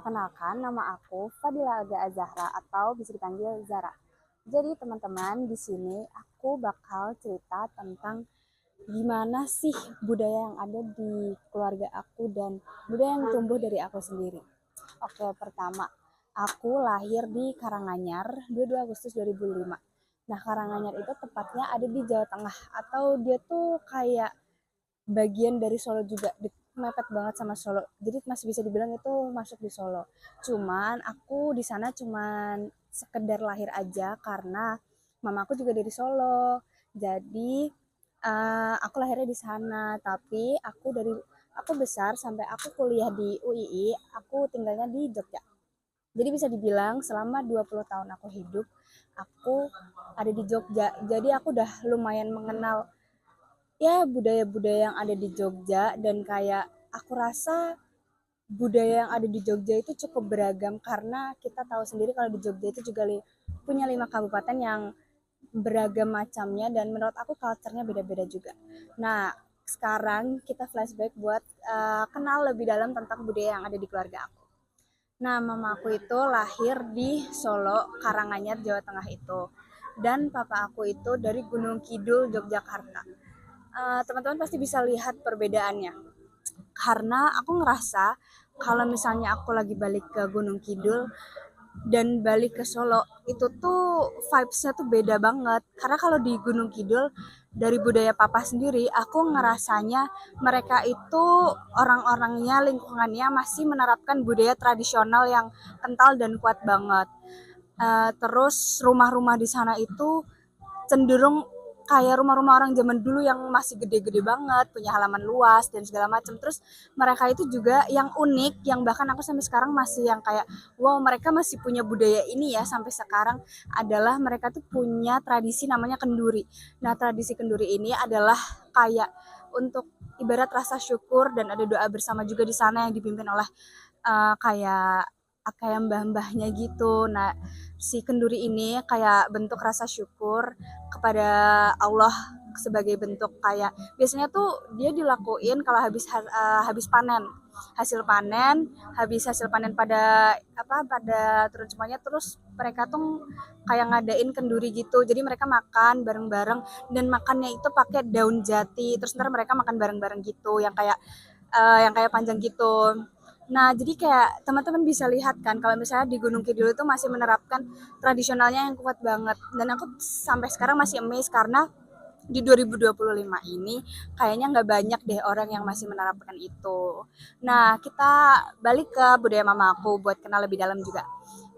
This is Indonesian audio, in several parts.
Perkenalkan, nama aku Fadila Aga Azahra atau bisa dipanggil Zara. Jadi teman-teman, di sini aku bakal cerita tentang gimana sih budaya yang ada di keluarga aku dan budaya yang tumbuh dari aku sendiri. Oke, pertama, aku lahir di Karanganyar 22 Agustus 2005. Nah, Karanganyar itu tepatnya ada di Jawa Tengah atau dia tuh kayak bagian dari Solo juga, mepet banget sama Solo. Jadi masih bisa dibilang itu masuk di Solo. Cuman aku di sana cuman sekedar lahir aja karena mama aku juga dari Solo. Jadi aku lahirnya di sana, tapi aku besar sampai aku kuliah di UII, aku tinggalnya di Jogja. Jadi bisa dibilang selama 20 tahun aku hidup, aku ada di Jogja. Jadi aku udah lumayan mengenal ya budaya-budaya yang ada di Jogja, dan kayak aku rasa budaya yang ada di Jogja itu cukup beragam karena kita tahu sendiri kalau di Jogja itu juga punya 5 kabupaten yang beragam macamnya, dan menurut aku culture-nya beda-beda juga. Nah, sekarang kita flashback buat kenal lebih dalam tentang budaya yang ada di keluarga aku. Nah, mama aku itu lahir di Solo, Karanganyar, Jawa Tengah itu. Dan papa aku itu dari Gunung Kidul, Yogyakarta. Teman-teman pasti bisa lihat perbedaannya. Karena aku ngerasa kalau misalnya aku lagi balik ke Gunung Kidul dan balik ke Solo, itu tuh vibes-nya tuh beda banget. Karena kalau di Gunung Kidul, dari budaya papa sendiri, aku ngerasanya mereka itu orang-orangnya, lingkungannya masih menerapkan budaya tradisional yang kental dan kuat banget. Terus rumah-rumah di sana itu cenderung kayak rumah-rumah orang zaman dulu yang masih gede-gede banget, punya halaman luas dan segala macam. Terus mereka itu juga yang unik, yang bahkan aku sampai sekarang masih yang kayak wow, mereka masih punya budaya ini ya sampai sekarang, adalah mereka tuh punya tradisi namanya kenduri. Nah, tradisi kenduri ini adalah kayak untuk ibarat rasa syukur, dan ada doa bersama juga di sana yang dipimpin oleh kayak mbah-mbahnya gitu. Nah, si kenduri ini kayak bentuk rasa syukur kepada Allah, sebagai bentuk kayak biasanya tuh dia dilakuin kalau habis panen. Habis hasil panen pada turun semuanya, terus mereka tuh kayak ngadain kenduri gitu. Jadi mereka makan bareng-bareng, dan makannya itu pakai daun jati. Terus ntar mereka makan bareng-bareng gitu, yang kayak panjang gitu. Nah, jadi kayak teman-teman bisa lihat kan kalau misalnya di Gunung Kidul itu masih menerapkan tradisionalnya yang kuat banget. Dan aku sampai sekarang masih amazed karena di 2025 ini kayaknya nggak banyak deh orang yang masih menerapkan itu. Nah, kita balik ke budaya mama aku buat kenal lebih dalam juga.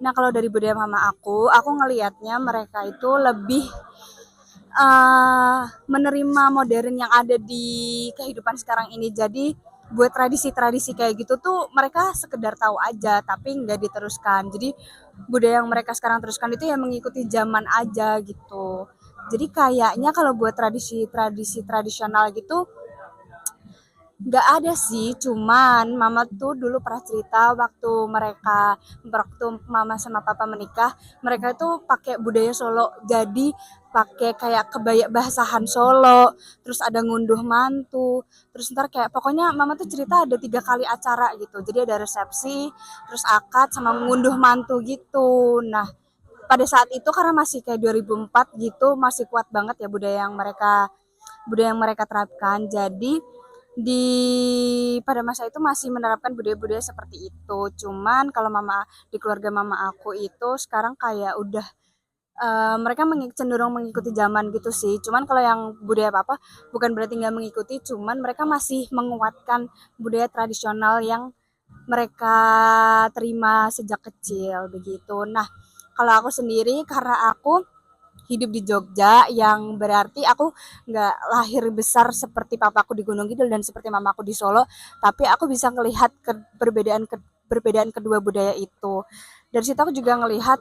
Nah, kalau dari budaya mama aku ngelihatnya mereka itu lebih menerima modern yang ada di kehidupan sekarang ini. Jadi buat tradisi-tradisi kayak gitu tuh mereka sekedar tahu aja tapi nggak diteruskan. Jadi budaya yang mereka sekarang teruskan itu ya mengikuti zaman aja gitu. Jadi kayaknya kalau buat tradisi-tradisi tradisional gitu nggak ada sih, cuman mama tuh dulu pernah cerita waktu mama sama papa menikah, mereka tuh pakai budaya Solo. Jadi pakai kayak kebaya basahan Solo, terus ada ngunduh mantu, terus ntar kayak pokoknya mama tuh cerita ada 3 kali acara gitu. Jadi ada resepsi, terus akad sama ngunduh mantu gitu. Nah, pada saat itu karena masih kayak 2004 gitu, masih kuat banget ya budaya yang mereka terapkan. Jadi di pada masa itu masih menerapkan budaya-budaya seperti itu. Cuman kalau di keluarga mama aku itu sekarang kayak udah mereka cenderung mengikuti zaman gitu sih. Cuman kalau yang budaya apa bukan berarti nggak mengikuti, cuman mereka masih menguatkan budaya tradisional yang mereka terima sejak kecil begitu. Nah, kalau aku sendiri karena aku hidup di Jogja, yang berarti aku nggak lahir besar seperti papaku di Gunung Kidul dan seperti mamaku di Solo, tapi aku bisa ngelihat perbedaan kedua budaya itu. Dari situ aku juga ngelihat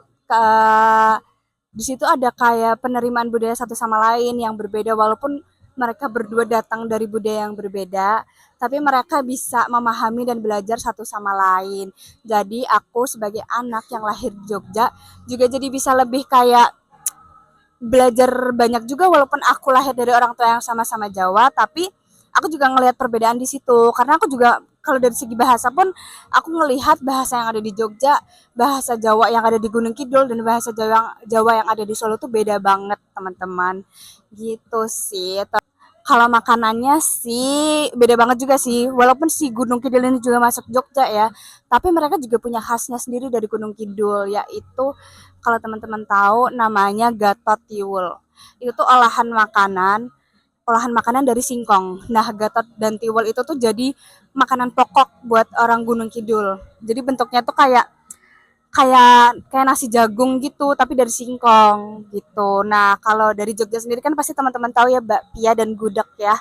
di situ ada kayak penerimaan budaya satu sama lain yang berbeda, walaupun mereka berdua datang dari budaya yang berbeda, tapi mereka bisa memahami dan belajar satu sama lain. Jadi aku sebagai anak yang lahir di Jogja juga jadi bisa lebih kayak belajar banyak juga, walaupun aku lahir dari orang tua yang sama-sama Jawa, tapi aku juga ngelihat perbedaan di situ karena aku juga kalau dari segi bahasa pun aku ngelihat bahasa yang ada di Jogja, bahasa Jawa yang ada di Gunung Kidul dan bahasa Jawa yang ada di Solo tuh beda banget teman-teman. Gitu sih. Kalau makanannya sih beda banget juga sih. Walaupun si Gunung Kidul ini juga masuk Jogja ya, tapi mereka juga punya khasnya sendiri dari Gunung Kidul, yaitu kalau teman-teman tahu namanya gatot tiwul. Itu tuh olahan makanan dari singkong. Nah, gatot dan tiwul itu tuh jadi makanan pokok buat orang Gunung Kidul. Jadi bentuknya tuh kayak kayak kayak nasi jagung gitu, tapi dari singkong gitu. Nah, kalau dari Jogja sendiri kan pasti teman-teman tahu ya bakpia dan gudeg ya.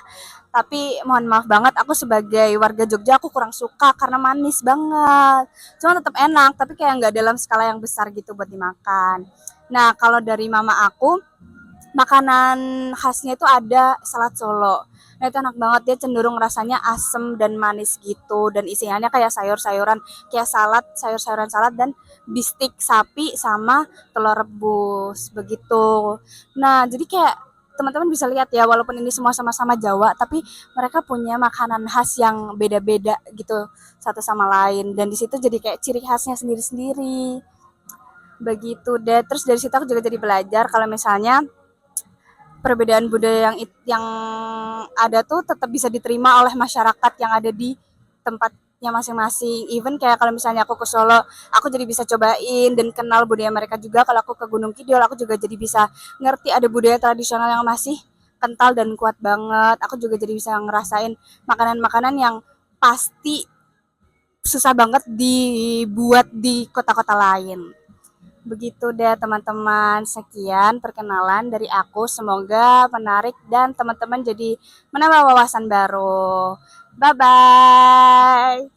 Tapi mohon maaf banget, aku sebagai warga Jogja aku kurang suka karena manis banget. Cuma tetap enak, tapi kayak nggak dalam skala yang besar gitu buat dimakan. Nah, kalau dari mama aku, makanan khasnya itu ada salad Solo. Nah, itu enak banget, dia cenderung rasanya asem dan manis gitu dan isiannya kayak sayur-sayuran, kayak salad, sayur-sayuran salad dan bistik sapi sama telur rebus begitu. Nah, jadi kayak teman-teman bisa lihat ya, walaupun ini semua sama-sama Jawa, tapi mereka punya makanan khas yang beda-beda gitu satu sama lain dan di situ jadi kayak ciri khasnya sendiri-sendiri. Begitu deh. Terus dari situ aku juga jadi belajar kalau misalnya perbedaan budaya yang ada tuh tetap bisa diterima oleh masyarakat yang ada di tempatnya masing-masing. Even kayak kalau misalnya aku ke Solo, aku jadi bisa cobain dan kenal budaya mereka juga. Kalau aku ke Gunung Kidul, aku juga jadi bisa ngerti ada budaya tradisional yang masih kental dan kuat banget. Aku juga jadi bisa ngerasain makanan-makanan yang pasti susah banget dibuat di kota-kota lain. Begitu deh teman-teman, sekian perkenalan dari aku. Semoga menarik dan teman-teman jadi menambah wawasan baru. Bye bye.